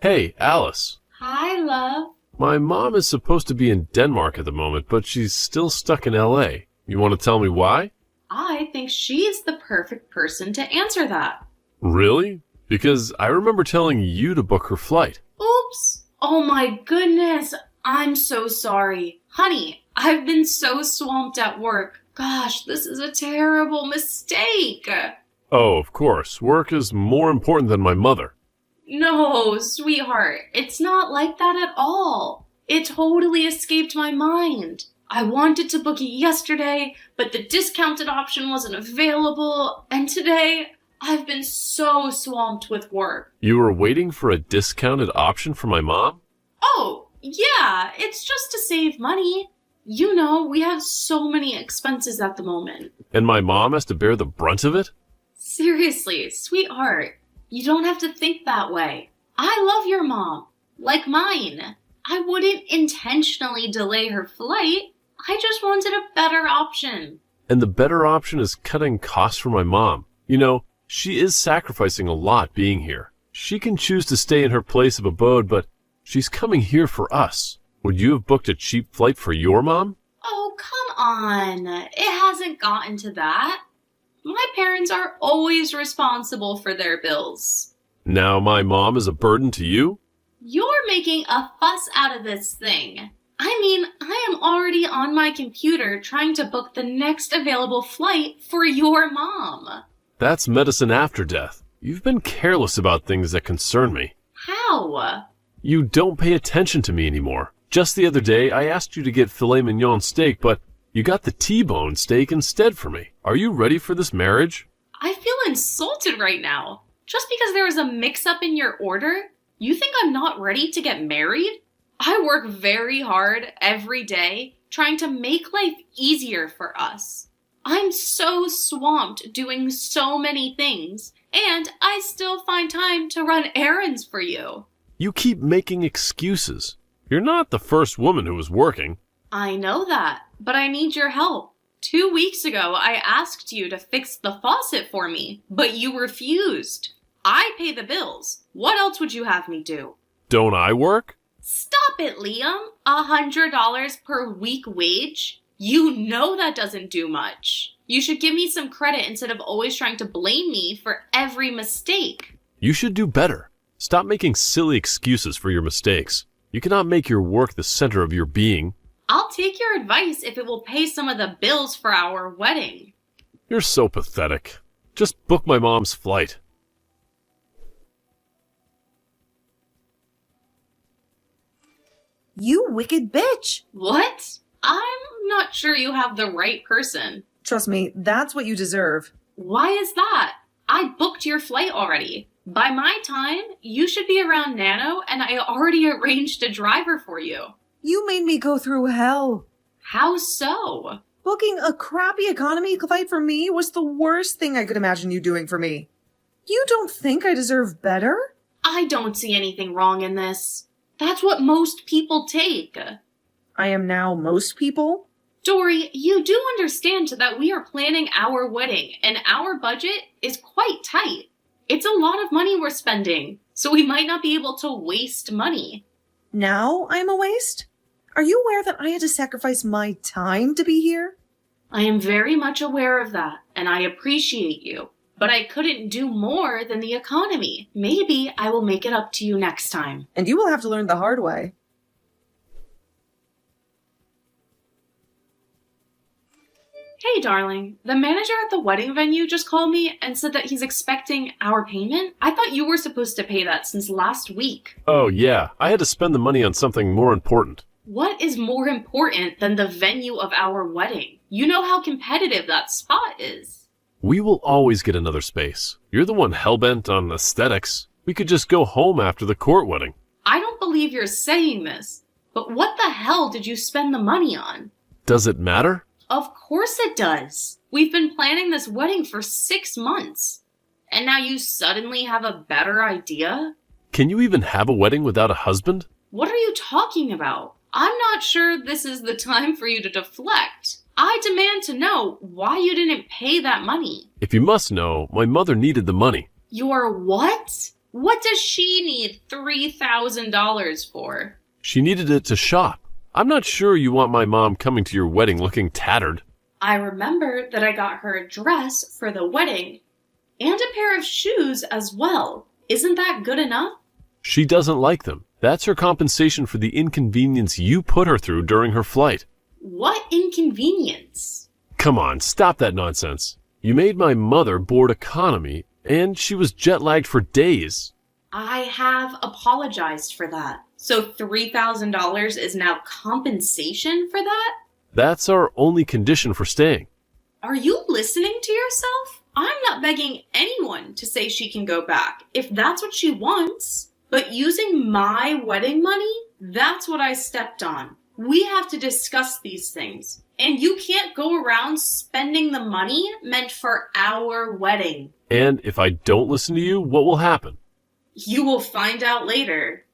Hey, Alice. Hi, love. My mom is supposed to be in Denmark at the moment, but she's still stuck in LA. You want to tell me why? I think she's the perfect person to answer that. Really? Because I remember telling you to book her flight. Oops. Oh my goodness. I'm so sorry. Honey, I've been so swamped at work. Gosh, this is a terrible mistake. Oh, of course. Work is more important than my mother. No, sweetheart, it's not like that at all. It totally escaped my mind. I wanted to book it yesterday, but the discounted option wasn't available, and today I've been so swamped with work. You were waiting for a discounted option for my mom? Oh, yeah, it's just to save money. You know, we have so many expenses at the moment. And my mom has to bear the brunt of it? Seriously, sweetheart, you don't have to think that way. I love your mom, like mine. I wouldn't intentionally delay her flight. I just wanted a better option. And the better option is cutting costs for my mom. You know, she is sacrificing a lot being here. She can choose to stay in her place of abode, but she's coming here for us. Would you have booked a cheap flight for your mom? Oh, come on. It hasn't gotten to that. My parents are always responsible for their bills. Now my mom is a burden to you? You're making a fuss out of this thing. I mean, I am already on my computer trying to book the next available flight for your mom. That's medicine after death. You've been careless about things that concern me. How? You don't pay attention to me anymore. Just the other day, I asked you to get filet mignon steak, but you got the T-bone steak instead for me. Are you ready for this marriage? I feel insulted right now. Just because there was a mix-up in your order, you think I'm not ready to get married? I work very hard every day trying to make life easier for us. I'm so swamped doing so many things, and I still find time to run errands for you. You keep making excuses. You're not the first woman who was working. I know that, but I need your help. 2 weeks ago, I asked you to fix the faucet for me, but you refused. I pay the bills. What else would you have me do? Don't I work? Stop it, Liam. $100 per week wage? You know that doesn't do much. You should give me some credit instead of always trying to blame me for every mistake. You should do better. Stop making silly excuses for your mistakes. You cannot make your work the center of your being. I'll take your advice if it will pay some of the bills for our wedding. You're so pathetic. Just book my mom's flight. You wicked bitch! What? I'm not sure you have the right person. Trust me, that's what you deserve. Why is that? I booked your flight already. By my time, you should be around Nano, and I already arranged a driver for you. You made me go through hell. How so? Booking a crappy economy flight for me was the worst thing I could imagine you doing for me. You don't think I deserve better? I don't see anything wrong in this. That's what most people take. I am now most people? Dory, you do understand that we are planning our wedding, and our budget is quite tight. It's a lot of money we're spending, so we might not be able to waste money. Now I am a waste? Are you aware that I had to sacrifice my time to be here? I am very much aware of that, and I appreciate you. But I couldn't do more than the economy. Maybe I will make it up to you next time. And you will have to learn the hard way. Hey, darling. The manager at the wedding venue just called me and said that he's expecting our payment. I thought you were supposed to pay that since last week. Oh, yeah. I had to spend the money on something more important. What is more important than the venue of our wedding? You know how competitive that spot is. We will always get another space. You're the one hellbent on aesthetics. We could just go home after the court wedding. I don't believe you're saying this, but what the hell did you spend the money on? Does it matter? Of course it does. We've been planning this wedding for 6 months. And now you suddenly have a better idea? Can you even have a wedding without a husband? What are you talking about? I'm not sure this is the time for you to deflect. I demand to know why you didn't pay that money. If you must know, my mother needed the money. Your what? What does she need $3,000 for? She needed it to shop. I'm not sure you want my mom coming to your wedding looking tattered. I remember that I got her a dress for the wedding and a pair of shoes as well. Isn't that good enough? She doesn't like them. That's her compensation for the inconvenience you put her through during her flight. What inconvenience? Come on, stop that nonsense. You made my mother board economy, and she was jet-lagged for days. I have apologized for that. So $3,000 is now compensation for that? That's our only condition for staying. Are you listening to yourself? I'm not begging anyone to say she can go back if that's what she wants. But using my wedding money, that's what I stepped on. We have to discuss these things. And you can't go around spending the money meant for our wedding. And if I don't listen to you, what will happen? You will find out later.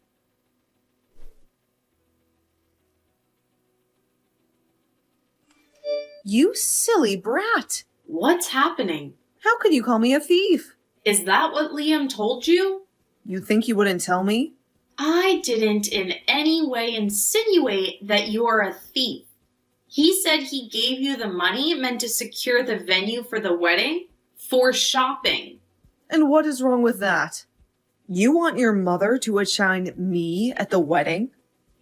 You silly brat. What's happening? How could you call me a thief? Is that what Liam told you? You think you wouldn't tell me? I didn't in any way insinuate that you're a thief. He said he gave you the money meant to secure the venue for the wedding for shopping. And what is wrong with that? You want your mother to outshine me at the wedding?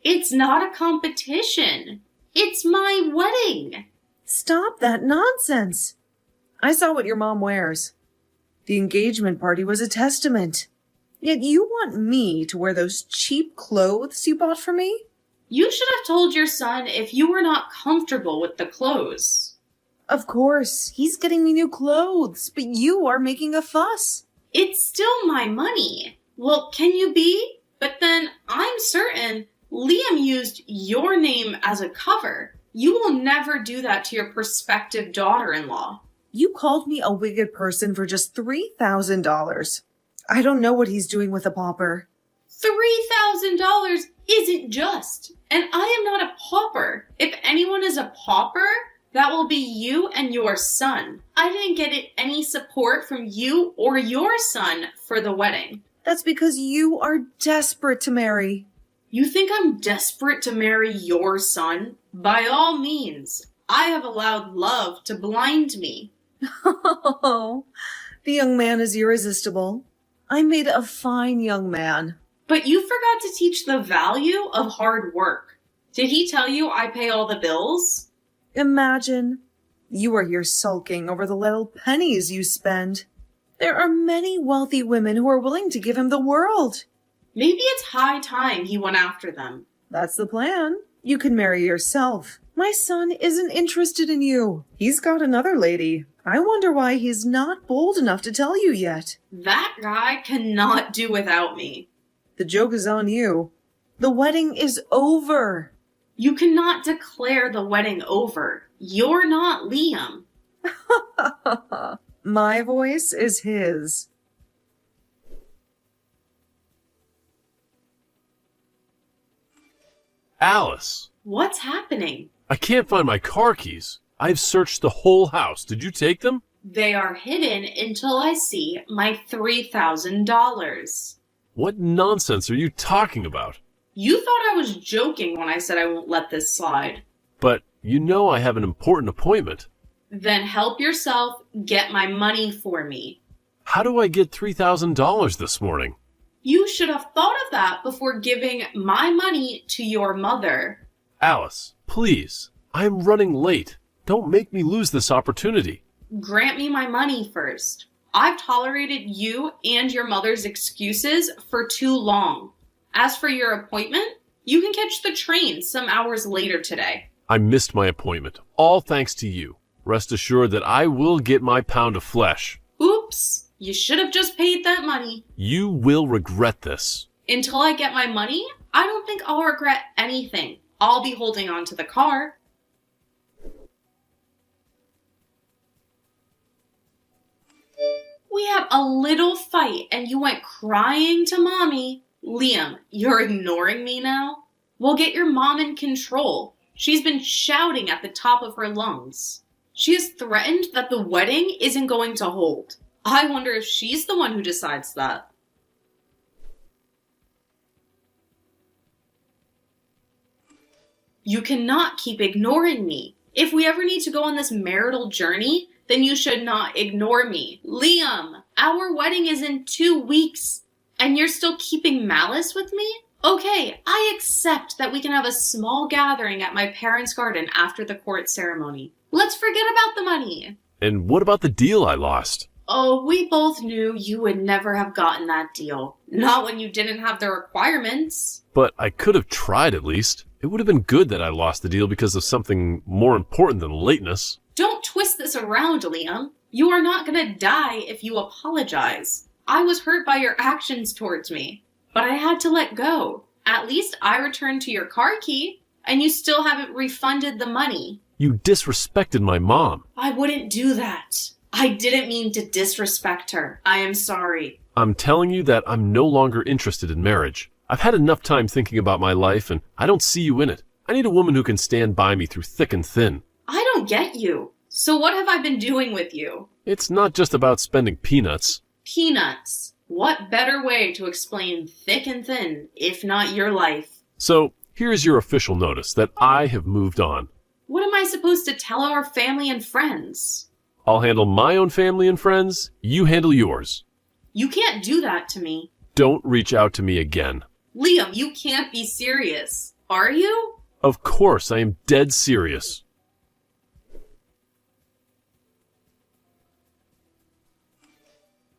It's not a competition. It's my wedding. Stop that nonsense. I saw what your mom wears. The engagement party was a testament. Yet you want me to wear those cheap clothes you bought for me? You should have told your son if you were not comfortable with the clothes. Of course, he's getting me new clothes, but you are making a fuss. It's still my money. Well, can you be? But then I'm certain Liam used your name as a cover. You will never do that to your prospective daughter-in-law. You called me a wicked person for just $3,000. I don't know what he's doing with a pauper. $3,000 isn't just. And I am not a pauper. If anyone is a pauper, that will be you and your son. I didn't get any support from you or your son for the wedding. That's because you are desperate to marry. You think I'm desperate to marry your son? By all means. I have allowed love to blind me. Oh, the young man is irresistible. I made a fine young man. But you forgot to teach the value of hard work. Did he tell you I pay all the bills? Imagine. You are here sulking over the little pennies you spend. There are many wealthy women who are willing to give him the world. Maybe it's high time he went after them. That's the plan. You can marry yourself. My son isn't interested in you. He's got another lady. I wonder why he's not bold enough to tell you yet. That guy cannot do without me. The joke is on you. The wedding is over. You cannot declare the wedding over. You're not Liam. My voice is his. Alice, What's happening? I can't find my car keys. I've searched the whole house. Did you take them? They are hidden until I see my $3,000. What nonsense are you talking about? You thought I was joking when I said I won't let this slide. But you know I have an important appointment. Then help yourself get my money for me. How do I get $3,000 this morning? You should have thought of that before giving my money to your mother. Alice, please. I'm running late. Don't make me lose this opportunity. Grant me my money first. I've tolerated you and your mother's excuses for too long. As for your appointment, you can catch the train some hours later today. I missed my appointment, all thanks to you. Rest assured that I will get my pound of flesh. Oops, you should have just paid that money. You will regret this. Until I get my money, I don't think I'll regret anything. I'll be holding on to the car. We had a little fight and you went crying to mommy. Liam, you're ignoring me now? We'll get your mom in control. She's been shouting at the top of her lungs. She has threatened that the wedding isn't going to hold. I wonder if she's the one who decides that. You cannot keep ignoring me. If we ever need to go on this marital journey, then you should not ignore me. Liam, our wedding is in 2 weeks, and you're still keeping malice with me? Okay, I accept that we can have a small gathering at my parents' garden after the court ceremony. Let's forget about the money. And what about the deal I lost? Oh, we both knew you would never have gotten that deal. Not when you didn't have the requirements. But I could have tried at least. It would have been good that I lost the deal because of something more important than lateness. Don't twist this around, Liam. You are not gonna die if you apologize. I was hurt by your actions towards me, but I had to let go. At least I returned to your car key, and you still haven't refunded the money. You disrespected my mom. I wouldn't do that. I didn't mean to disrespect her. I am sorry. I'm telling you that I'm no longer interested in marriage. I've had enough time thinking about my life, and I don't see you in it. I need a woman who can stand by me through thick and thin. I don't get you. So what have I been doing with you? It's not just about spending peanuts. Peanuts. What better way to explain thick and thin, if not your life? So, here's your official notice that I have moved on. What am I supposed to tell our family and friends? I'll handle my own family and friends. You handle yours. You can't do that to me. Don't reach out to me again. Liam, you can't be serious. Are you? Of course, I am dead serious.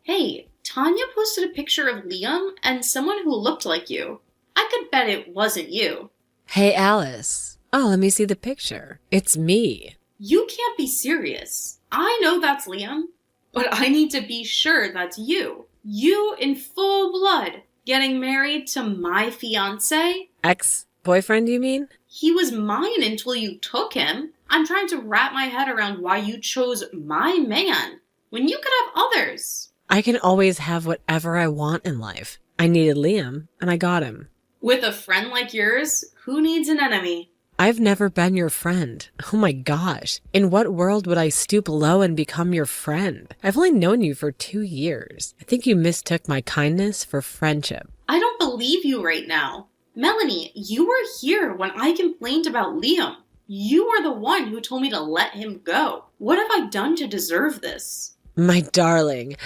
Hey, Tanya posted a picture of Liam and someone who looked like you. I could bet it wasn't you. Hey, Alice. Oh, let me see the picture. It's me. You can't be serious. I know that's Liam, but I need to be sure that's you. You in full blood getting married to my fiance? Ex-boyfriend, you mean? He was mine until you took him. I'm trying to wrap my head around why you chose my man when you could have others. I can always have whatever I want in life. I needed Liam, and I got him. With a friend like yours, who needs an enemy? I've never been your friend. Oh my gosh. In what world would I stoop low and become your friend? I've only known you for 2 years. I think you mistook my kindness for friendship. I don't believe you right now. Melanie, you were here when I complained about Liam. You were the one who told me to let him go. What have I done to deserve this? My darling,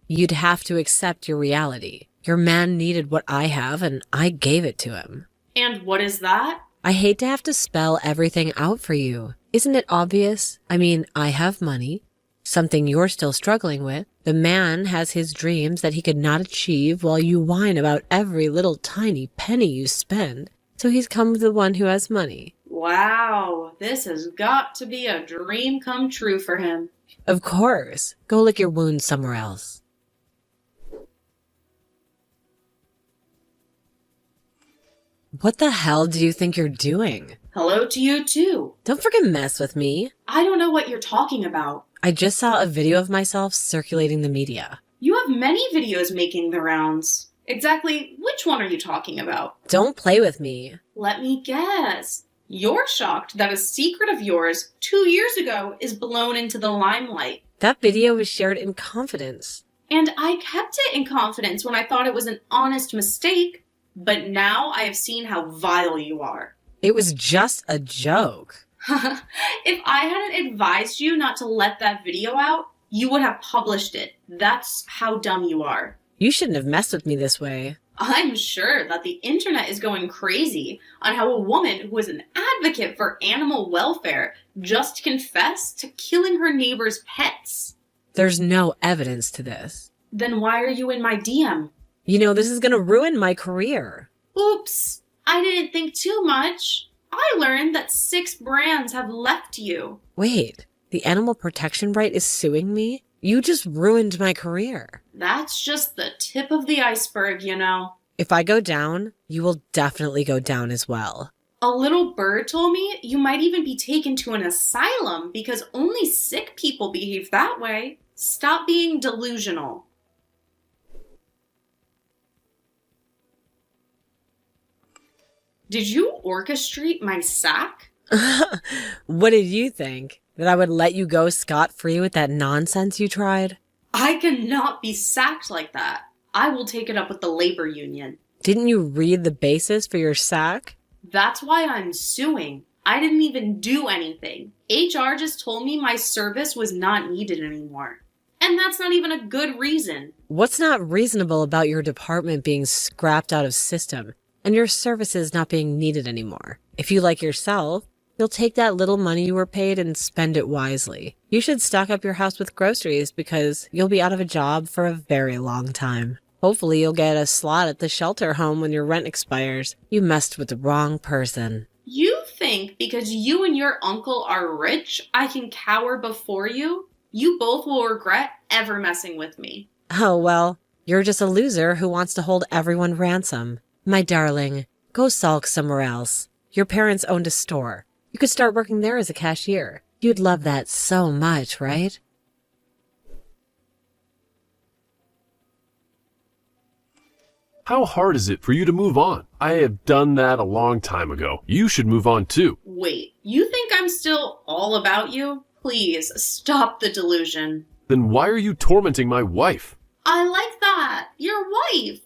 you'd have to accept your reality. Your man needed what I have, and I gave it to him. And what is that? I hate to have to spell everything out for you. Isn't it obvious? I mean, I have money, something you're still struggling with. The man has his dreams that he could not achieve while you whine about every little tiny penny you spend. So he's come with the one who has money. Wow, this has got to be a dream come true for him. Of course. Go lick your wounds somewhere else. What the hell do you think you're doing? Hello to you too. Don't freaking mess with me. I don't know what you're talking about. I just saw a video of myself circulating the media. You have many videos making the rounds. Exactly which one are you talking about? Don't play with me. Let me guess. You're shocked that a secret of yours 2 years ago is blown into the limelight. That video was shared in confidence. And I kept it in confidence when I thought it was an honest mistake. But now I have seen how vile you are. It was just a joke. If I hadn't advised you not to let that video out, you would have published it. That's how dumb you are. You shouldn't have messed with me this way. I'm sure that the internet is going crazy on how a woman who is an advocate for animal welfare just confessed to killing her neighbor's pets. There's no evidence to this. Then why are you in my DM? You know, this is going to ruin my career. Oops, I didn't think too much. I learned that 6 brands have left you. Wait, the animal protection right is suing me? You just ruined my career. That's just the tip of the iceberg, you know. If I go down, you will definitely go down as well. A little bird told me you might even be taken to an asylum because only sick people behave that way. Stop being delusional. Did you orchestrate my sack? What did you think? That I would let you go scot-free with that nonsense you tried? I cannot be sacked like that. I will take it up with the labor union. Didn't you read the basis for your sack? That's why I'm suing. I didn't even do anything. HR just told me my service was not needed anymore. And that's not even a good reason. What's not reasonable about your department being scrapped out of system and your services not being needed anymore? If you like yourself, you'll take that little money you were paid and spend it wisely. You should stock up your house with groceries because you'll be out of a job for a very long time. Hopefully you'll get a slot at the shelter home when your rent expires. You messed with the wrong person. You think because you and your uncle are rich, I can cower before you? You both will regret ever messing with me. Oh, well, you're just a loser who wants to hold everyone ransom. My darling, go sulk somewhere else. Your parents owned a store. You could start working there as a cashier. You'd love that so much, right? How hard is it for you to move on? I have done that a long time ago. You should move on too. Wait, you think I'm still all about you? Please, stop the delusion. Then why are you tormenting my wife? I like that. Your wife.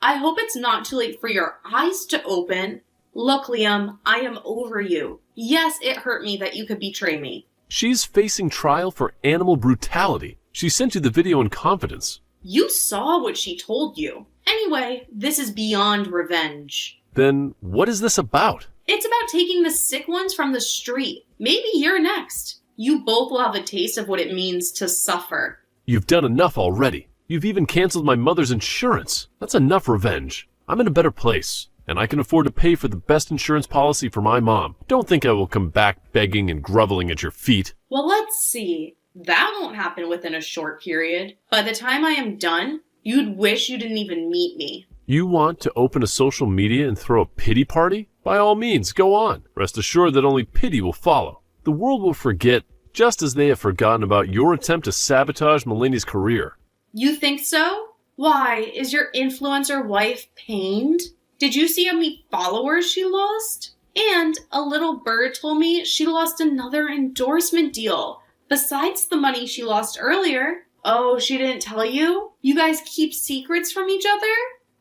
I hope it's not too late for your eyes to open. Look, Liam, I am over you. Yes, it hurt me that you could betray me. She's facing trial for animal brutality. She sent you the video in confidence. You saw what she told you. Anyway, this is beyond revenge. Then what is this about? It's about taking the sick ones from the street. Maybe you're next. You both will have a taste of what it means to suffer. You've done enough already. You've even canceled my mother's insurance. That's enough revenge. I'm in a better place, and I can afford to pay for the best insurance policy for my mom. Don't think I will come back begging and groveling at your feet. Well, let's see. That won't happen within a short period. By the time I am done, you'd wish you didn't even meet me. You want to open a social media and throw a pity party? By all means, go on. Rest assured that only pity will follow. The world will forget, just as they have forgotten about your attempt to sabotage Mulaney's career. You think so? Why, is your influencer wife pained? Did you see how many followers she lost? And a little bird told me she lost another endorsement deal, besides the money she lost earlier. Oh, she didn't tell you? You guys keep secrets from each other?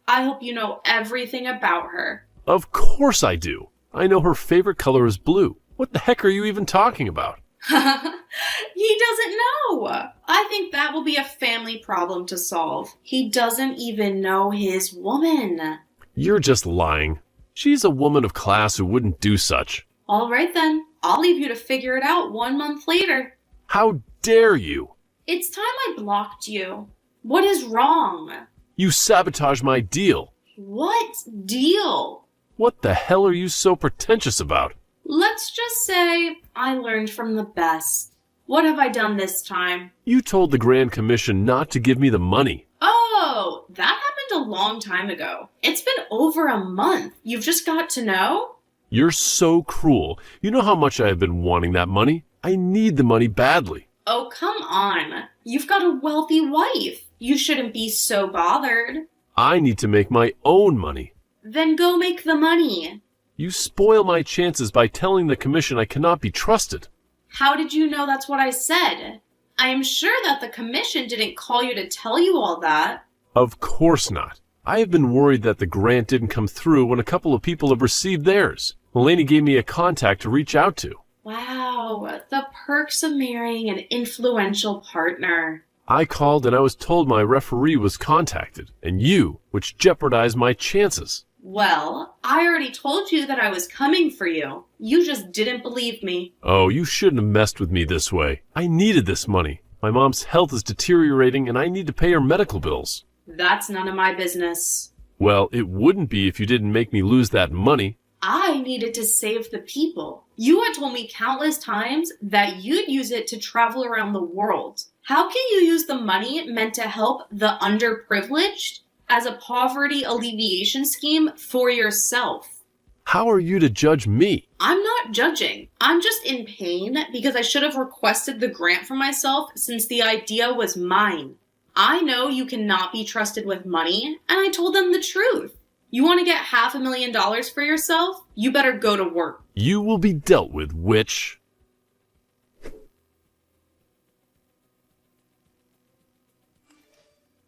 I hope you know everything about her. Of course I do. I know her favorite color is blue. What the heck are you even talking about? He doesn't know. I think that will be a family problem to solve. He doesn't even know his woman. You're just lying. She's a woman of class who wouldn't do such. All right then. I'll leave you to figure it out 1 month later. How dare you? It's time I blocked you. What is wrong? You sabotaged my deal. What deal? What the hell are you so pretentious about? Let's just say I learned from the best. What have I done this time? You told the Grand Commission not to give me the money. Oh, that happened a long time ago. It's been over a month. You've just got to know? You're so cruel. You know how much I have been wanting that money. I need the money badly. Oh, come on. You've got a wealthy wife. You shouldn't be so bothered. I need to make my own money. Then go make the money. You spoil my chances by telling the commission I cannot be trusted. How did you know that's what I said? I am sure that the commission didn't call you to tell you all that. Of course not. I have been worried that the grant didn't come through when a couple of people have received theirs. Mulaney gave me a contact to reach out to. Wow, the perks of marrying an influential partner. I called and I was told my referee was contacted, and you, which jeopardized my chances. Well, I already told you that I was coming for you. You just didn't believe me. Oh, you shouldn't have messed with me this way. I needed this money. My mom's health is deteriorating and I need to pay her medical bills. That's none of my business. Well, it wouldn't be if you didn't make me lose that money. I needed to save the people. You had told me countless times that you'd use it to travel around the world. How can you use the money meant to help the underprivileged as a poverty alleviation scheme for yourself? How are you to judge me? I'm not judging. I'm just in pain because I should have requested the grant for myself since the idea was mine. I know you cannot be trusted with money, and I told them the truth. You want to get $500,000 for yourself? You better go to work. You will be dealt with, witch.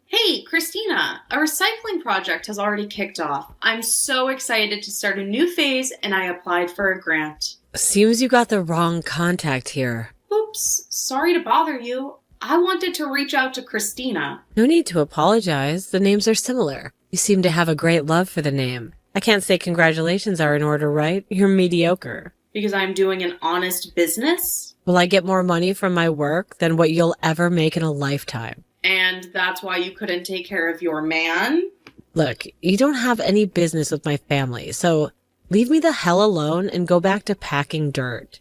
Hey, Christina, a recycling project has already kicked off. I'm so excited to start a new phase and I applied for a grant. Seems you got the wrong contact here. Oops, sorry to bother you. I wanted to reach out to Christina. No need to apologize. The names are similar. You seem to have a great love for the name. I can't say congratulations are in order, right? You're mediocre. Because I'm doing an honest business? Will I get more money from my work than what you'll ever make in a lifetime? And that's why you couldn't take care of your man? Look, you don't have any business with my family, so leave me the hell alone and go back to packing dirt.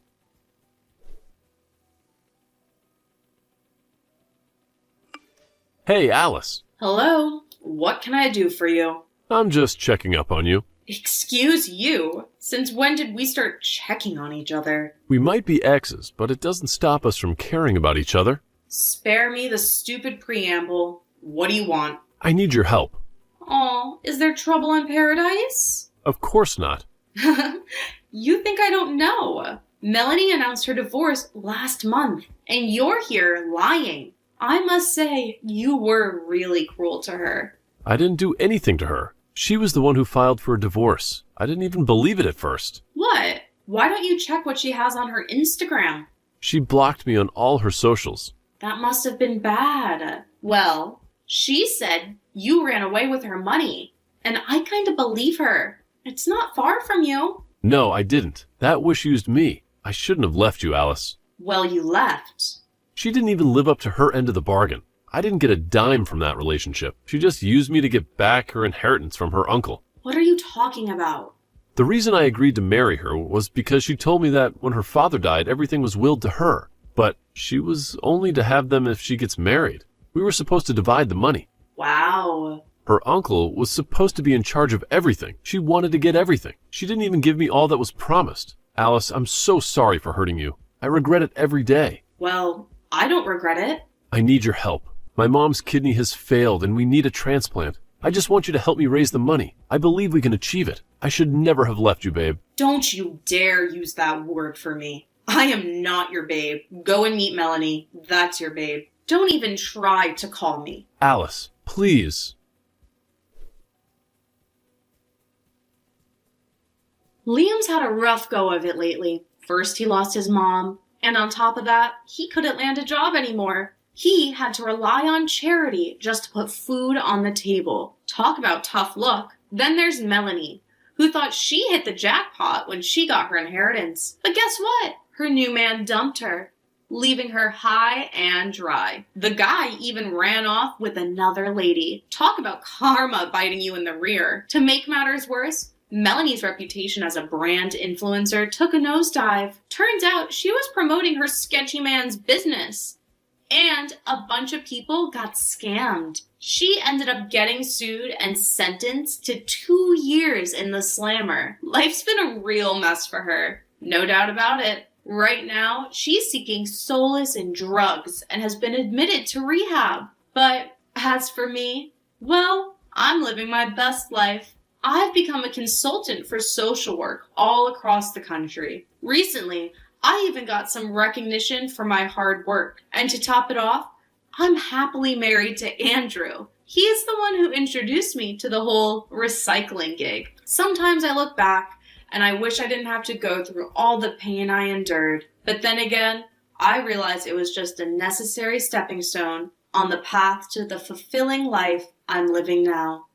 Hey, Alice. Hello? What can I do for you? I'm just checking up on you. Excuse you? Since when did we start checking on each other? We might be exes, but it doesn't stop us from caring about each other. Spare me the stupid preamble. What do you want? I need your help. Aw, is there trouble in paradise? Of course not. You think I don't know? Melanie announced her divorce last month, and you're here lying. I must say, you were really cruel to her. I didn't do anything to her. She was the one who filed for a divorce. I didn't even believe it at first. What? Why don't you check what she has on her Instagram? She blocked me on all her socials. That must have been bad. Well, she said you ran away with her money, and I kind of believe her. It's not far from you. No, I didn't. That wish used me. I shouldn't have left you, Alice. Well, you left. She didn't even live up to her end of the bargain. I didn't get a dime from that relationship. She just used me to get back her inheritance from her uncle. What are you talking about? The reason I agreed to marry her was because she told me that when her father died, everything was willed to her. But she was only to have them if she gets married. We were supposed to divide the money. Wow. Her uncle was supposed to be in charge of everything. She wanted to get everything. She didn't even give me all that was promised. Alice, I'm so sorry for hurting you. I regret it every day. Well, I don't regret it. I need your help. My mom's kidney has failed and we need a transplant. I just want you to help me raise the money. I believe we can achieve it. I should never have left you, babe. Don't you dare use that word for me. I am not your babe. Go and meet Melanie. That's your babe. Don't even try to call me. Alice, please. Liam's had a rough go of it lately. First he lost his mom, and on top of that, he couldn't land a job anymore. He had to rely on charity just to put food on the table. Talk about tough luck. Then there's Melanie, who thought she hit the jackpot when she got her inheritance. But guess what? Her new man dumped her, leaving her high and dry. The guy even ran off with another lady. Talk about karma biting you in the rear. To make matters worse, Melanie's reputation as a brand influencer took a nosedive. Turns out she was promoting her sketchy man's business. And a bunch of people got scammed. She ended up getting sued and sentenced to 2 years in the slammer. Life's been a real mess for her. No doubt about it. Right now, she's seeking solace in drugs and has been admitted to rehab. But as for me, well, I'm living my best life. I've become a consultant for social work all across the country. Recently, I even got some recognition for my hard work. And to top it off, I'm happily married to Andrew. He's the one who introduced me to the whole recycling gig. Sometimes I look back and I wish I didn't have to go through all the pain I endured. But then again, I realized it was just a necessary stepping stone on the path to the fulfilling life I'm living now.